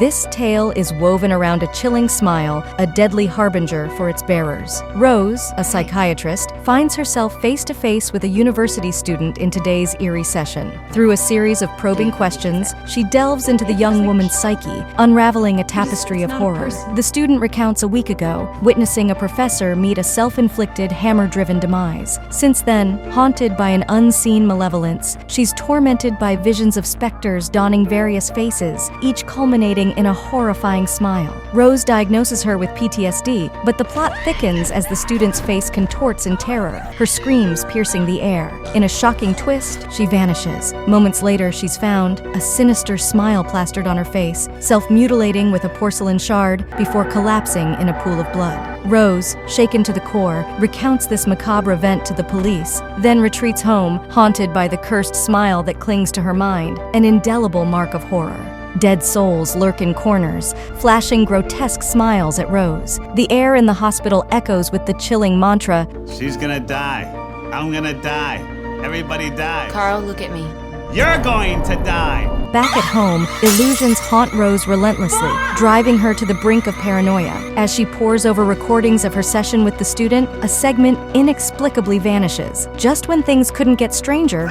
This tale is woven around a chilling smile, a deadly harbinger for its bearers. Rose, a psychiatrist, finds herself face-to-face with a university student in today's eerie session. Through a series of probing questions, she delves into the young woman's psyche, unraveling a tapestry of horror. The student recounts a week ago, witnessing a professor meet a self-inflicted, hammer-driven demise. Since then, haunted by an unseen malevolence, she's tormented by visions of specters donning various faces, each culminating in a horrifying smile. Rose diagnoses her with PTSD, but the plot thickens as the student's face contorts in terror, her screams piercing the air. In a shocking twist, she vanishes. Moments later, she's found, a sinister smile plastered on her face, self-mutilating with a porcelain shard before collapsing in a pool of blood. Rose, shaken to the core, recounts this macabre event to the police, then retreats home, haunted by the cursed smile that clings to her mind, an indelible mark of horror. Dead souls lurk in corners, flashing grotesque smiles at Rose. The air in the hospital echoes with the chilling mantra, "She's gonna die. I'm gonna die. Everybody die. Carl, look at me. You're going to die." Back at home, illusions haunt Rose relentlessly, driving her to the brink of paranoia. As she pores over recordings of her session with the student, a segment inexplicably vanishes. Just when things couldn't get stranger,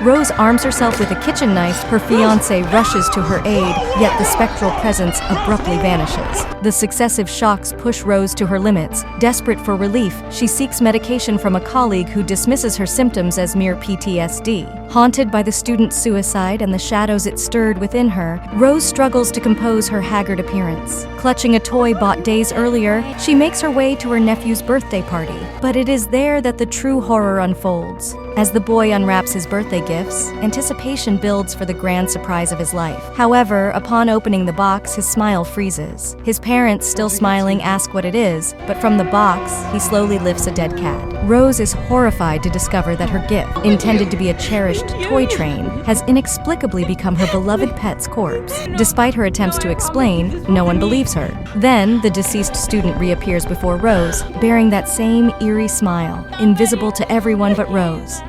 Rose arms herself with a kitchen knife. Her fiancé rushes to her aid, yet the spectral presence abruptly vanishes. The successive shocks push Rose to her limits. Desperate for relief, she seeks medication from a colleague who dismisses her symptoms as mere PTSD. Haunted by the student's suicide and the shadows it stirred within her, Rose struggles to compose her haggard appearance. Clutching a toy bought days earlier, she makes her way to her nephew's birthday party. But it is there that the true horror unfolds. As the boy unwraps his birthday gifts, anticipation builds for the grand surprise of his life. However, upon opening the box, his smile freezes. His parents, still smiling, ask what it is, but from the box, he slowly lifts a dead cat. Rose is horrified to discover that her gift, intended to be a cherished toy train, has inexplicably become her beloved pet's corpse. Despite her attempts to explain, no one believes her. Then, the deceased student reappears before Rose, bearing that same eerie smile, invisible to everyone but Rose.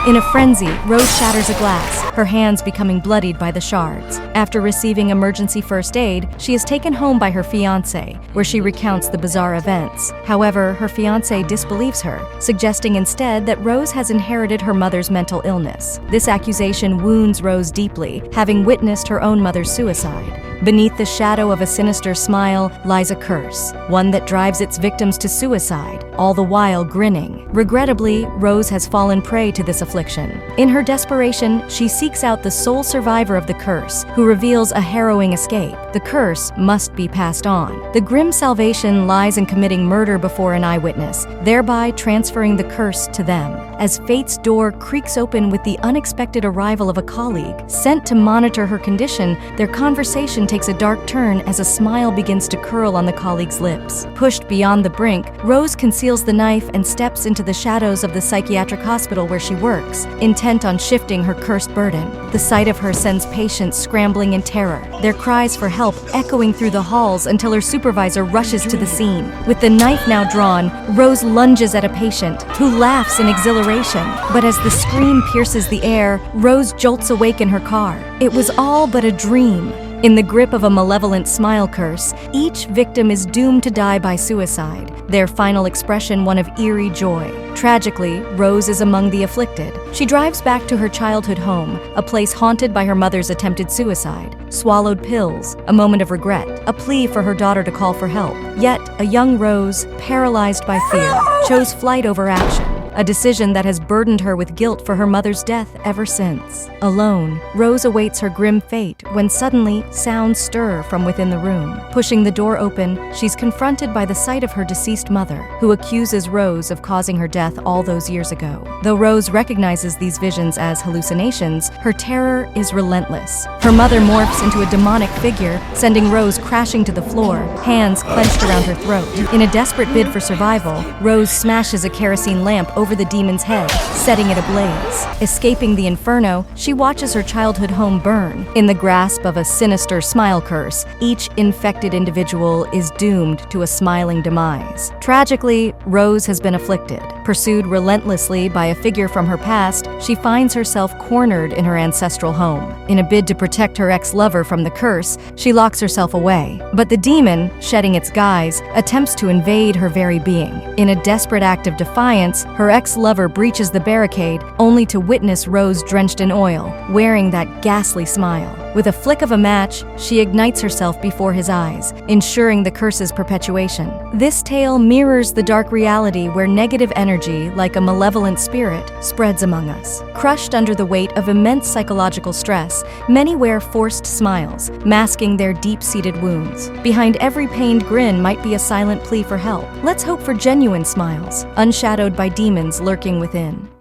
In a frenzy, Rose shatters a glass, her hands becoming bloodied by the shards. After receiving emergency first aid, she is taken home by her fiancé, where she recounts the bizarre events. However, her fiancé disbelieves her, suggesting instead that Rose has inherited her mother's mental illness. This accusation wounds Rose deeply, having witnessed her own mother's suicide. Beneath the shadow of a sinister smile lies a curse, one that drives its victims to suicide, all the while grinning. Regrettably, Rose has fallen prey to this affliction. In her desperation, she seeks out the sole survivor of the curse, who reveals a harrowing escape. The curse must be passed on. The grim salvation lies in committing murder before an eyewitness, thereby transferring the curse to them. As fate's door creaks open with the unexpected arrival of a colleague, sent to monitor her condition, their conversation takes a dark turn as a smile begins to curl on the colleague's lips. Pushed beyond the brink, Rose conceals the knife and steps into the shadows of the psychiatric hospital where she works, intent on shifting her cursed burden. The sight of her sends patients scrambling in terror, their cries for help echoing through the halls until her supervisor rushes to the scene. With the knife now drawn, Rose lunges at a patient, who laughs in exhilaration. But as the scream pierces the air, Rose jolts awake in her car. It was all but a dream. In the grip of a malevolent smile curse, each victim is doomed to die by suicide, their final expression one of eerie joy. Tragically, Rose is among the afflicted. She drives back to her childhood home, a place haunted by her mother's attempted suicide. Swallowed pills, a moment of regret, a plea for her daughter to call for help. Yet, a young Rose, paralyzed by fear, chose flight over action. A decision that has burdened her with guilt for her mother's death ever since. Alone, Rose awaits her grim fate when suddenly sounds stir from within the room. Pushing the door open, she's confronted by the sight of her deceased mother, who accuses Rose of causing her death all those years ago. Though Rose recognizes these visions as hallucinations, her terror is relentless. Her mother morphs into a demonic figure, sending Rose crashing to the floor, hands clenched around her throat. In a desperate bid for survival, Rose smashes a kerosene lamp over the demon's head, setting it ablaze. Escaping the inferno, she watches her childhood home burn. In the grasp of a sinister smile curse, each infected individual is doomed to a smiling demise. Tragically, Rose has been afflicted. Pursued relentlessly by a figure from her past, she finds herself cornered in her ancestral home. In a bid to protect her ex-lover from the curse, she locks herself away. But the demon, shedding its guise, attempts to invade her very being. In a desperate act of defiance, her ex-lover breaches the barricade, only to witness Rose drenched in oil, wearing that ghastly smile. With a flick of a match, she ignites herself before his eyes, ensuring the curse's perpetuation. This tale mirrors the dark reality where negative energy, like a malevolent spirit, spreads among us. Crushed under the weight of immense psychological stress, many wear forced smiles, masking their deep-seated wounds. Behind every pained grin might be a silent plea for help. Let's hope for genuine smiles, unshadowed by demons lurking within.